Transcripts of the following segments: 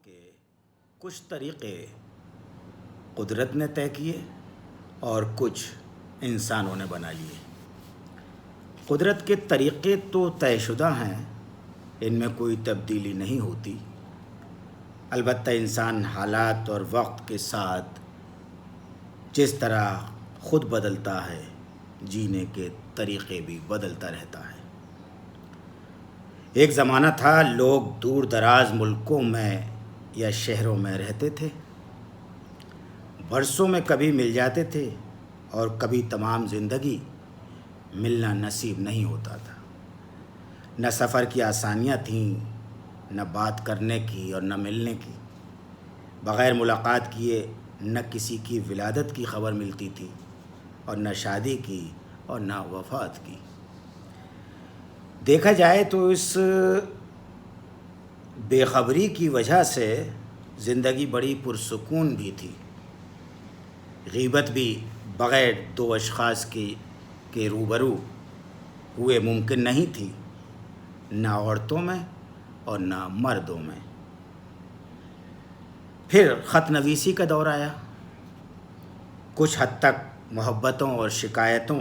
کے کچھ طریقے قدرت نے طے کیے اور کچھ انسانوں نے بنا لیے۔ قدرت کے طریقے تو طے شدہ ہیں، ان میں کوئی تبدیلی نہیں ہوتی، البتہ انسان حالات اور وقت کے ساتھ جس طرح خود بدلتا ہے، جینے کے طریقے بھی بدلتا رہتا ہے۔ ایک زمانہ تھا لوگ دور دراز ملکوں میں یا شہروں میں رہتے تھے، برسوں میں کبھی مل جاتے تھے اور کبھی تمام زندگی ملنا نصیب نہیں ہوتا تھا۔ نہ سفر کی آسانیاں تھیں، نہ بات کرنے کی اور نہ ملنے کی۔ بغیر ملاقات کیے نہ کسی کی ولادت کی خبر ملتی تھی اور نہ شادی کی اور نہ وفات کی۔ دیکھا جائے تو اس بے خبری کی وجہ سے زندگی بڑی پرسکون بھی تھی۔ غیبت بھی بغیر دو اشخاص کے روبرو ہوئے ممکن نہیں تھی، نہ عورتوں میں اور نہ مردوں میں۔ پھر خط نویسی کا دور آیا۔ کچھ حد تک محبتوں اور شکایتوں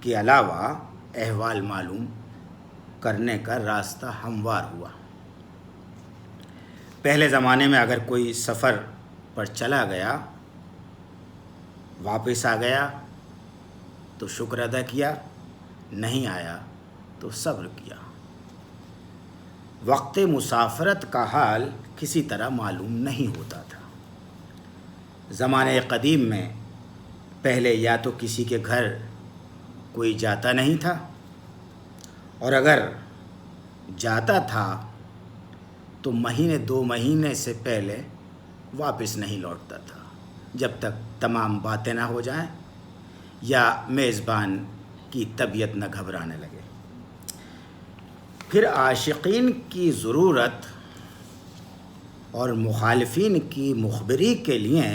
کے علاوہ احوال معلوم کرنے کا راستہ ہموار ہوا۔ پہلے زمانے میں اگر کوئی سفر پر چلا گیا، واپس آ گیا تو شکر ادا کیا، نہیں آیا تو صبر کیا۔ وقت مسافرت کا حال کسی طرح معلوم نہیں ہوتا تھا۔ زمانے قدیم میں پہلے یا تو کسی کے گھر کوئی جاتا نہیں تھا، اور اگر جاتا تھا تو مہینے دو مہینے سے پہلے واپس نہیں لوٹتا تھا، جب تک تمام باتیں نہ ہو جائیں یا میزبان کی طبیعت نہ گھبرانے لگے۔ پھر عاشقین کی ضرورت اور مخالفین کی مخبری کے لیے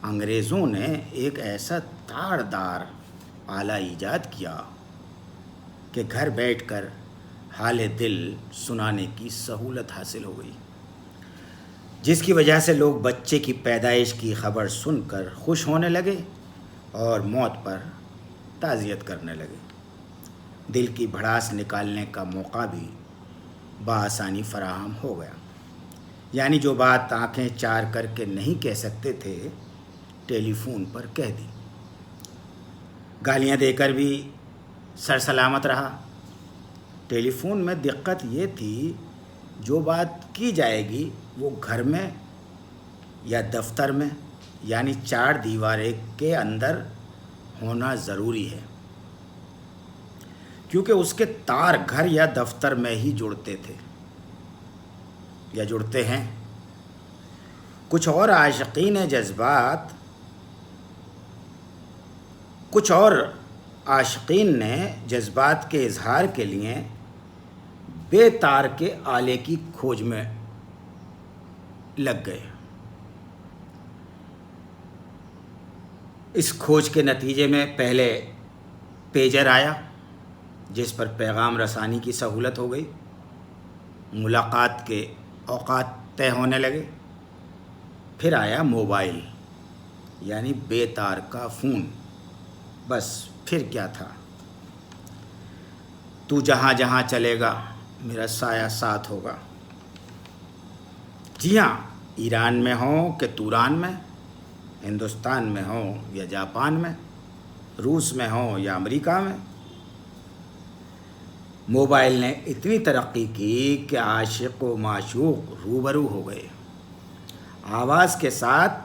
انگریزوں نے ایک ایسا تاردار آلہ ایجاد کیا کہ گھر بیٹھ کر حال دل سنانے کی سہولت حاصل ہو گئی، جس کی وجہ سے لوگ بچے کی پیدائش کی خبر سن کر خوش ہونے لگے اور موت پر تعزیت کرنے لگے۔ دل کی بھڑاس نکالنے کا موقع بھی بآسانی فراہم ہو گیا، یعنی جو بات آنکھیں چار کر کے نہیں کہہ سکتے تھے، ٹیلی فون پر کہہ دی۔ گالیاں دے کر بھی سر سلامت رہا۔ ٹیلی فون میں دقت یہ تھی، جو بات کی جائے گی وہ گھر میں یا دفتر میں، یعنی چار دیواریں کے اندر ہونا ضروری ہے، کیونکہ اس کے تار گھر یا دفتر میں ہی جڑتے تھے یا جڑتے ہیں۔ کچھ اور عاشقین نے جذبات کے اظہار کے لیے بے تار کے آلے کی کھوج میں لگ گئے۔ اس کھوج کے نتیجے میں پہلے پیجر آیا، جس پر پیغام رسانی کی سہولت ہو گئی، ملاقات کے اوقات طے ہونے لگے۔ پھر آیا موبائل، یعنی بے تار کا فون۔ بس پھر کیا تھا، تو جہاں جہاں چلے گا میرا سایہ ساتھ ہوگا۔ جی ہاں، ایران میں ہو کہ توران میں، ہندوستان میں ہو یا جاپان میں، روس میں ہو یا امریکہ میں، موبائل نے اتنی ترقی کی کہ عاشق و معشوق روبرو ہو گئے۔ آواز کے ساتھ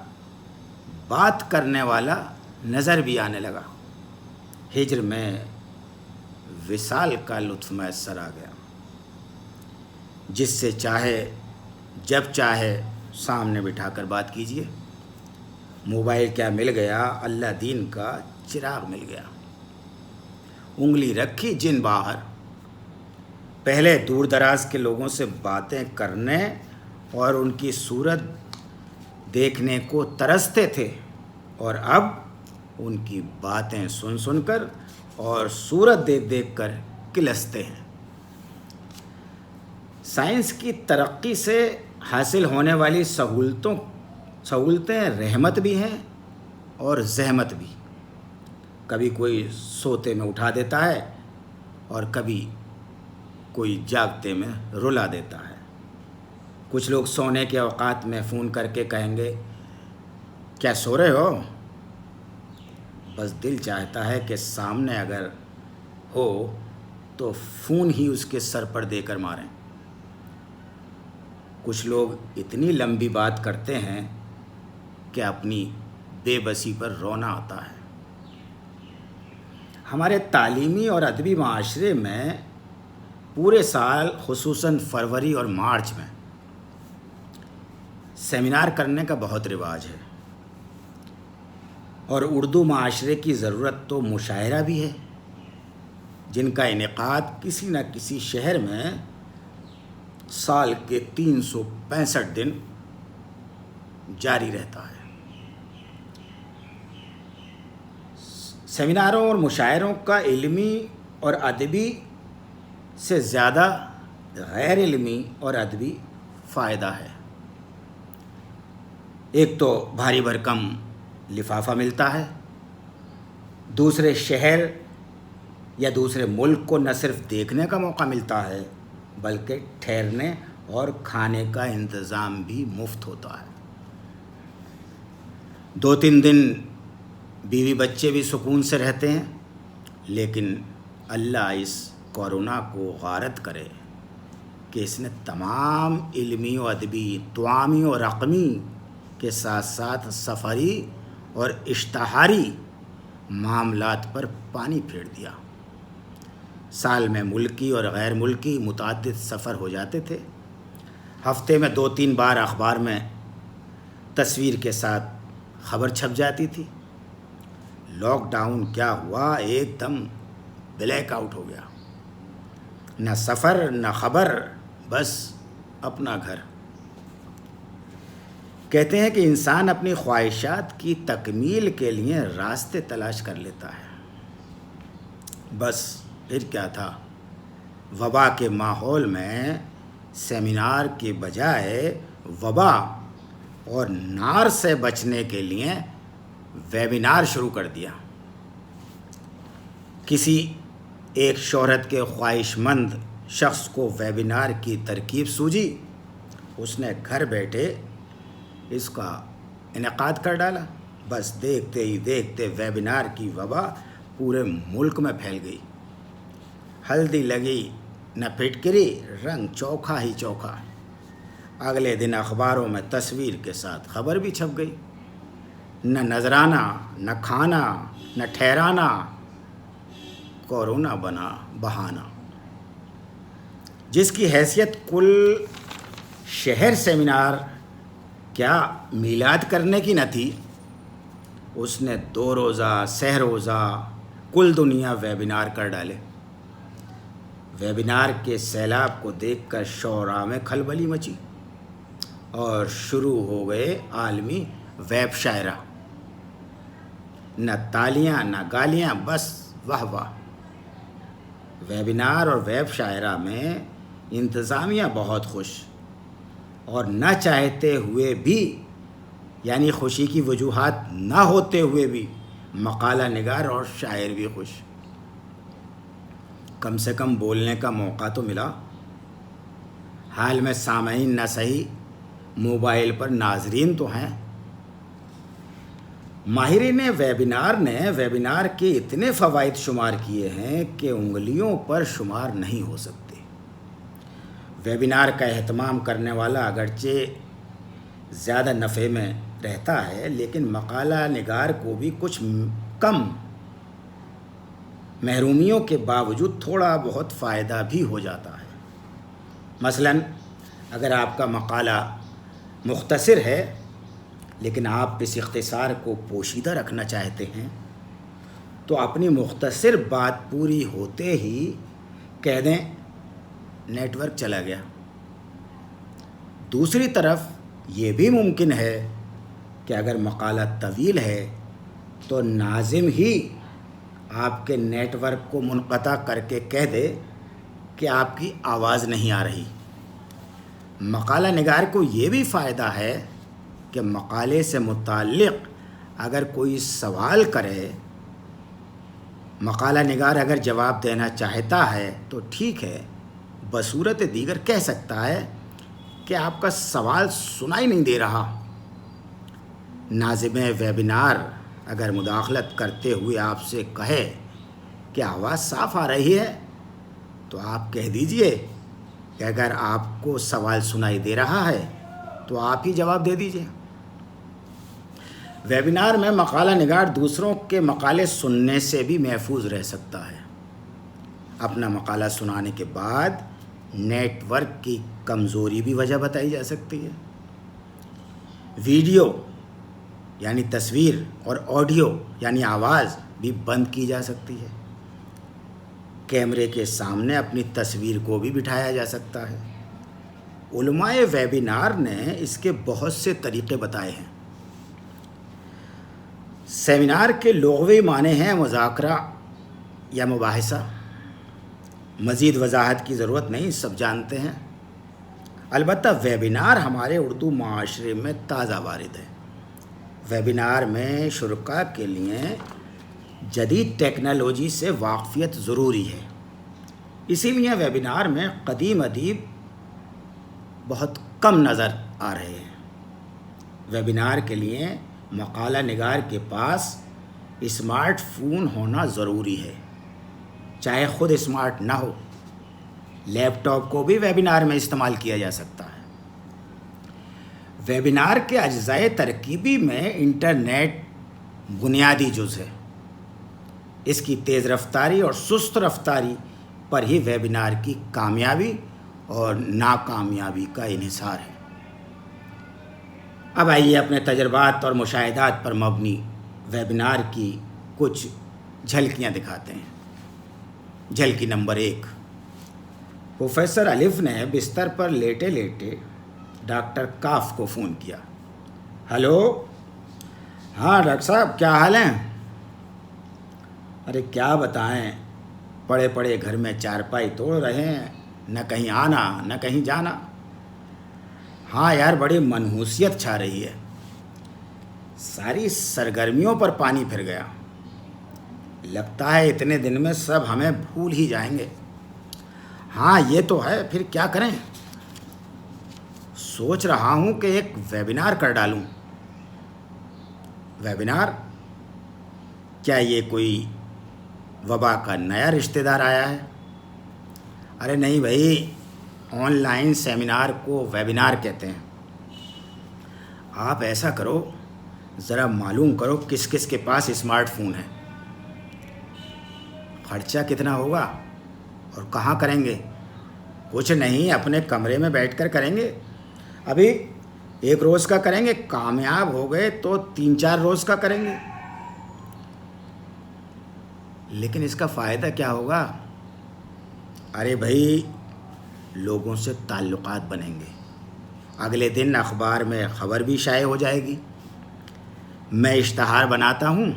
بات کرنے والا نظر بھی آنے لگا۔ ہجر میں وصال کا لطف میسر آ گیا، جس سے چاہے جب چاہے سامنے بٹھا کر بات کیجیے۔ موبائل کیا مل گیا، اللہ دین کا چراغ مل گیا۔ انگلی رکھی جن باہر۔ پہلے دور دراز کے لوگوں سے باتیں کرنے اور ان کی صورت دیکھنے کو ترستے تھے، اور اب ان کی باتیں سن سن کر اور صورت دیکھ دیکھ کر کلستے ہیں۔ سائنس کی ترقی سے حاصل ہونے والی سہولتیں رحمت بھی ہیں اور زحمت بھی. کبھی کوئی سوتے میں اٹھا دیتا ہے اور کبھی کوئی جاگتے میں رلا دیتا ہے. کچھ لوگ سونے کے اوقات میں فون کر کے کہیں گے کیا سو رہے ہو؟ بس دل چاہتا ہے کہ سامنے اگر ہو تو فون ہی اس کے سر پر دے کر ماریں. کچھ لوگ اتنی لمبی بات کرتے ہیں کہ اپنی بے بسی پر رونا آتا ہے. ہمارے تعلیمی اور ادبی معاشرے میں پورے سال خصوصاً فروری اور مارچ میں سیمینار کرنے کا بہت رواج ہے، اور اردو معاشرے کی ضرورت تو مشاعرہ بھی ہے، جن کا انعقاد کسی نہ کسی شہر میں سال کے 365 دن جاری رہتا ہے. سیمیناروں اور مشاعروں کا علمی اور ادبی سے زیادہ غیر علمی اور ادبی فائدہ ہے. ایک تو بھاری بھرکم لفافہ ملتا ہے، دوسرے شہر یا دوسرے ملک کو نہ صرف دیکھنے کا موقع ملتا ہے بلکہ ٹھہرنے اور کھانے کا انتظام بھی مفت ہوتا ہے. 2-3 دن بیوی بچے بھی سکون سے رہتے ہیں، لیکن اللہ اس کورونا کو غارت کرے کہ اس نے تمام علمی و ادبی، طعامی و رقمی کے ساتھ ساتھ سفری اور اشتہاری معاملات پر پانی پھیر دیا. سال میں ملکی اور غیر ملکی متعدد سفر ہو جاتے تھے. ہفتے میں 2-3 بار اخبار میں تصویر کے ساتھ خبر چھپ جاتی تھی. لاک ڈاؤن کیا ہوا، ایک دم بلیک آؤٹ ہو گیا. نہ سفر نہ خبر، بس اپنا گھر. کہتے ہیں کہ انسان اپنی خواہشات کی تکمیل کے لیے راستے تلاش کر لیتا ہے. بس پھر کیا تھا، وبا کے ماحول میں سیمینار کے بجائے وبا اور نار سے بچنے کے لیے ویبینار شروع کر دیا. کسی ایک شہرت کے خواہش مند شخص کو ویبینار کی ترکیب سوجی، اس نے گھر بیٹھے اس کا انعقاد کر ڈالا. بس دیکھتے ہی دیکھتے ویبینار کی وبا پورے ملک میں پھیل گئی. ہلدی لگی نہ پھٹکری، رنگ چوکھا ہی چوکھا. اگلے دن اخباروں میں تصویر کے ساتھ خبر بھی چھپ گئی. نہ نذرانہ، نہ کھانا، نہ ٹھہرانا، کورونا بنا بہانہ. جس کی حیثیت کل شہر سیمینار کیا میلاد کرنے کی نہ تھی، اس نے 2 روزہ، سہ روزہ کل دنیا ویبینار کر ڈالے. ویبینار کے سیلاب کو دیکھ کر شعراء میں کھلبلی مچی اور شروع ہو گئے عالمی ویب شاعرہ. نہ تالیاں نہ گالیاں، بس واہ واہ. ویبینار اور ویب شاعرہ میں انتظامیہ بہت خوش، اور نہ چاہتے ہوئے بھی، یعنی خوشی کی وجوہات نہ ہوتے ہوئے بھی، مقالہ نگار اور شاعر بھی خوش. کم سے کم بولنے کا موقع تو ملا. حال میں سامعین نہ صحیح، موبائل پر ناظرین تو ہیں. ماہرین ویبینار نے ویبینار کے اتنے فوائد شمار کیے ہیں کہ انگلیوں پر شمار نہیں ہو سکتے. ویبینار کا اہتمام کرنے والا اگرچہ زیادہ نفع میں رہتا ہے، لیکن مقالہ نگار کو بھی کچھ کم محرومیوں کے باوجود تھوڑا بہت فائدہ بھی ہو جاتا ہے. مثلاً اگر آپ کا مقالہ مختصر ہے لیکن آپ اس اختصار کو پوشیدہ رکھنا چاہتے ہیں تو اپنی مختصر بات پوری ہوتے ہی کہہ دیں نیٹ ورک چلا گیا. دوسری طرف یہ بھی ممکن ہے کہ اگر مقالہ طویل ہے تو ناظم ہی آپ کے نیٹ ورک کو منقطع کر کے کہہ دے کہ آپ کی آواز نہیں آ رہی. مقالہ نگار کو یہ بھی فائدہ ہے کہ مقالے سے متعلق اگر کوئی سوال کرے، مقالہ نگار اگر جواب دینا چاہتا ہے تو ٹھیک ہے، بصورت دیگر کہہ سکتا ہے کہ آپ کا سوال سنائی نہیں دے رہا۔ ناظم ویبینار اگر مداخلت کرتے ہوئے آپ سے کہے کہ آواز صاف آ رہی ہے تو آپ کہہ دیجئے کہ اگر آپ کو سوال سنائی دے رہا ہے تو آپ ہی جواب دے دیجئے۔ ویبینار میں مقالہ نگار دوسروں کے مقالے سننے سے بھی محفوظ رہ سکتا ہے۔ اپنا مقالہ سنانے کے بعد نیٹ ورک کی کمزوری بھی وجہ بتائی جا سکتی ہے۔ ویڈیو یعنی تصویر اور آڈیو یعنی آواز بھی بند کی جا سکتی ہے۔ کیمرے کے سامنے اپنی تصویر کو بھی بٹھایا جا سکتا ہے۔ علماء ویبینار نے اس کے بہت سے طریقے بتائے ہیں۔ سیمینار کے لغوی معنی ہیں مذاکرہ یا مباحثہ۔ مزید وضاحت کی ضرورت نہیں، سب جانتے ہیں۔ البتہ ویبینار ہمارے اردو معاشرے میں تازہ وارد ہے۔ ویبینار میں شرکاء کے لیے جدید ٹیکنالوجی سے واقفیت ضروری ہے، اسی لیے ویبینار میں قدیم ادیب بہت کم نظر آ رہے ہیں۔ ویبینار کے لیے مقالہ نگار کے پاس اسمارٹ فون ہونا ضروری ہے، چاہے خود اسمارٹ نہ ہو۔ لیپ ٹاپ کو بھی ویبینار میں استعمال کیا جا سکتا ہے۔ ویبینار کے اجزائے ترکیبی میں انٹرنیٹ بنیادی جز ہے۔ اس کی تیز رفتاری اور سست رفتاری پر ہی ویبینار کی کامیابی اور ناکامیابی کا انحصار ہے۔ اب آئیے اپنے تجربات اور مشاہدات پر مبنی ویبینار کی کچھ جھلکیاں دکھاتے ہیں۔ جھلکی نمبر 1، پروفیسر الف نے بستر پر لیٹے لیٹے ڈاکٹر کاف کو فون کیا۔ ہلو، ہاں ڈاکٹر صاحب، کیا حال ہیں؟ ارے کیا بتائیں، پڑے پڑے گھر میں چارپائی توڑ رہے ہیں، نہ کہیں آنا نہ کہیں جانا۔ ہاں یار، بڑی منحوسیت چھا رہی ہے، ساری سرگرمیوں پر پانی پھر گیا۔ لگتا ہے اتنے دن میں سب ہمیں بھول ہی جائیں گے۔ ہاں یہ تو ہے، پھر کیا کریں؟ سوچ رہا ہوں کہ ایک ویبینار کر ڈالوں۔ ویبینار؟ کیا یہ کوئی وبا کا نیا رشتہ دار آیا ہے؟ ارے نہیں بھائی، آن لائن سیمینار کو ویبینار کہتے ہیں۔ آپ ایسا کرو، ذرا معلوم کرو کس کس کے پاس اسمارٹ فون ہے، خرچہ کتنا ہوگا اور کہاں کریں گے؟ کچھ نہیں، اپنے کمرے میں بیٹھ کر کریں گے۔ ابھی 1 روز کا کریں گے، کامیاب ہو گئے تو 3-4 روز کا کریں گے۔ لیکن اس کا فائدہ کیا ہوگا؟ ارے بھائی، لوگوں سے تعلقات بنیں گے، اگلے دن اخبار میں خبر بھی شائع ہو جائے گی۔ میں اشتہار بناتا ہوں،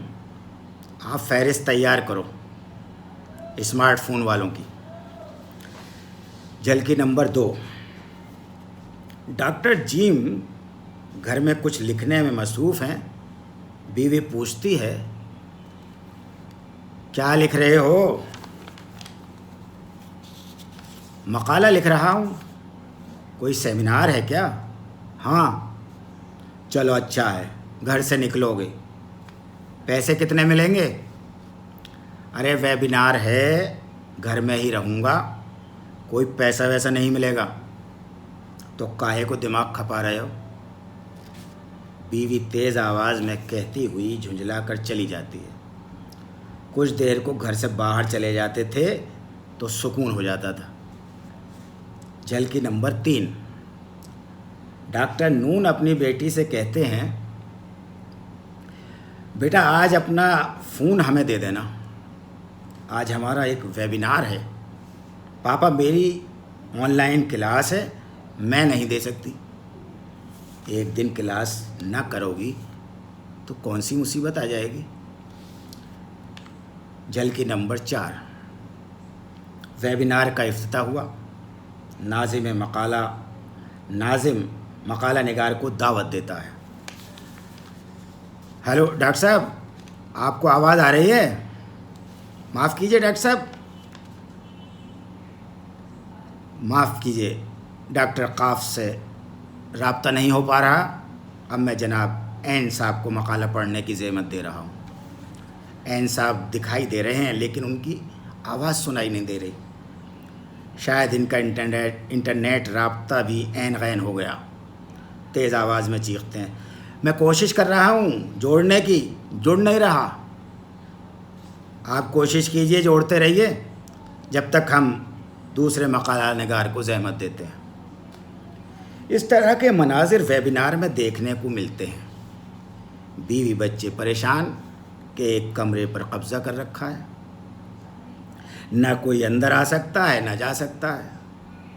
آپ فہرست تیار کرو اسمارٹ فون والوں کی۔ جھلکی نمبر 2، ڈاکٹر جیم گھر میں کچھ لکھنے میں مصروف ہیں۔ بیوی پوچھتی ہے، کیا لکھ رہے ہو؟ مقالہ لکھ رہا ہوں۔ کوئی سیمینار ہے کیا؟ ہاں۔ چلو اچھا ہے، گھر سے نکلو گے؟ پیسے کتنے ملیں گے؟ ارے ویبینار ہے، گھر میں ہی رہوں گا، کوئی پیسہ ویسا نہیں ملے گا۔ تو کاہے کو دماغ کھپا رہے ہو؟ بیوی تیز آواز میں کہتی ہوئی جھنجھلا کر چلی جاتی ہے۔ کچھ دیر کو گھر سے باہر چلے جاتے تھے تو سکون ہو جاتا تھا۔ جھلکی نمبر 3، ڈاکٹر نون اپنی بیٹی سے کہتے ہیں، بیٹا آج اپنا فون ہمیں دے دینا، آج ہمارا ایک ویبینار ہے۔ پاپا میری آن لائن کلاس ہے، میں نہیں دے سکتی۔ ایک دن کلاس نہ کرو گی تو کون سی مصیبت آ جائے گی؟ جھلکی نمبر 4، ویبینار کا افتتاح ہوا۔ ناظم مقالہ ناظم مقالہ نگار کو دعوت دیتا ہے. ہیلو ڈاکٹر صاحب، آپ کو آواز آ رہی ہے؟ معاف کیجیے ڈاکٹر صاحب، معاف کیجیے، ڈاکٹر قاف سے رابطہ نہیں ہو پا رہا. اب میں جناب عین صاحب کو مقالہ پڑھنے کی زحمت دے رہا ہوں. عین صاحب دکھائی دے رہے ہیں لیکن ان کی آواز سنائی نہیں دے رہی. شاید ان کا انٹرنیٹ رابطہ بھی عین غین ہو گیا. تیز آواز میں چیختے ہیں، میں کوشش کر رہا ہوں جوڑنے کی، جڑ نہیں رہا. آپ کوشش کیجئے، جوڑتے رہیے جب تک ہم دوسرے مقالہ نگار کو زحمت دیتے ہیں. اس طرح کے مناظر ویبینار میں دیکھنے کو ملتے ہیں. بیوی بچے پریشان کہ ایک کمرے پر قبضہ کر رکھا ہے، نہ کوئی اندر آ سکتا ہے نہ جا سکتا ہے.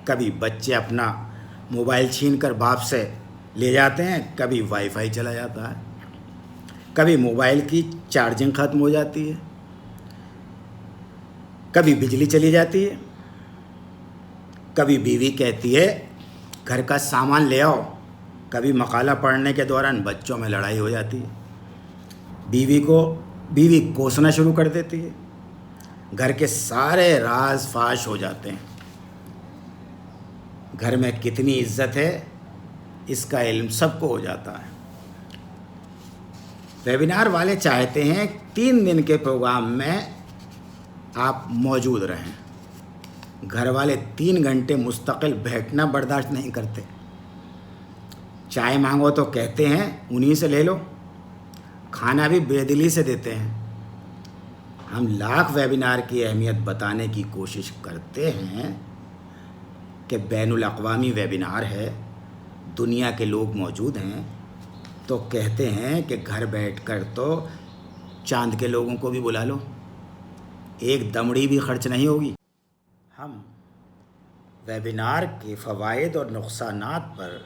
کبھی بچے اپنا موبائل چھین کر باپ سے لے جاتے ہیں، کبھی وائی فائی چلا جاتا ہے، کبھی موبائل کی چارجنگ ختم ہو جاتی ہے، کبھی بجلی چلی جاتی ہے، کبھی بیوی کہتی ہے گھر کا سامان لے آؤ، کبھی مقالہ پڑھنے کے دوران بچوں میں لڑائی ہو جاتی ہے. بیوی کوسنا شروع کر دیتی ہے. گھر کے سارے راز فاش ہو جاتے ہیں. گھر میں کتنی عزت ہے اس کا علم سب کو ہو جاتا ہے. ویبینار والے چاہتے ہیں 3 دن کے پروگرام میں آپ موجود رہیں. گھر والے 3 گھنٹے مستقل بیٹھنا برداشت نہیں کرتے. چائے مانگو تو کہتے ہیں انہی سے لے لو. کھانا بھی بے دلی سے دیتے ہیں. ہم لاکھ ویبینار کی اہمیت بتانے کی کوشش کرتے ہیں کہ بین الاقوامی ویبینار ہے، دنیا کے لوگ موجود ہیں، تو کہتے ہیں کہ گھر بیٹھ کر تو چاند کے لوگوں کو بھی بلا لو، ایک دمڑی بھی خرچ نہیں ہوگی. ہم ویبینار کے فوائد اور نقصانات پر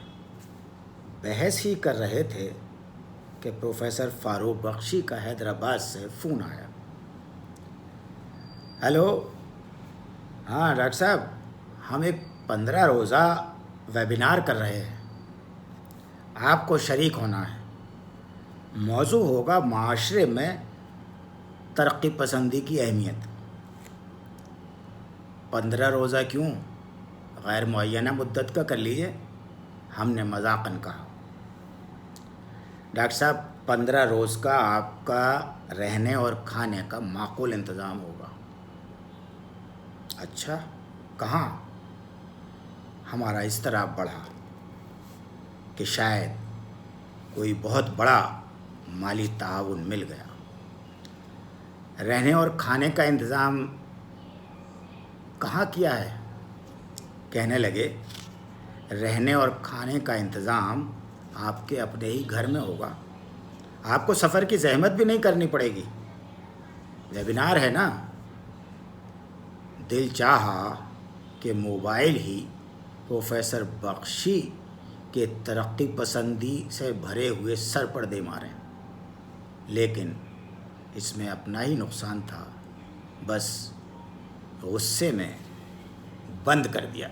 بحث ہی کر رہے تھے کہ پروفیسر فاروق بخشی کا حیدرآباد سے فون آیا. ہیلو، ہاں ڈاکٹر صاحب، ہم ایک 15 روزہ ویبینار کر رہے ہیں، آپ کو شریک ہونا ہے. موضوع ہوگا معاشرے میں ترقی پسندی کی اہمیت. 15 روزہ کیوں، غیر معینہ مدت کا کر لیجیے، ہم نے مذاقاً کہا. ڈاکٹر صاحب 15 روز کا آپ کا رہنے اور کھانے کا معقول انتظام ہوگا. اچھا، کہاں؟ ہمارا اضطراب بڑھا کہ شاید کوئی بہت بڑا مالی تعاون مل گیا. رہنے اور کھانے کا انتظام کہاں کیا ہے؟ کہنے لگے رہنے اور کھانے کا انتظام آپ کے اپنے ہی گھر میں ہوگا، آپ کو سفر کی زحمت بھی نہیں کرنی پڑے گی. ویبینار ہے نا. دل چاہا کہ موبائل ہی پروفیسر بخشی کے ترقی پسندی سے بھرے ہوئے سر پر دے ماریں، لیکن اس میں اپنا ہی نقصان تھا. بس غصے میں بند کر دیا.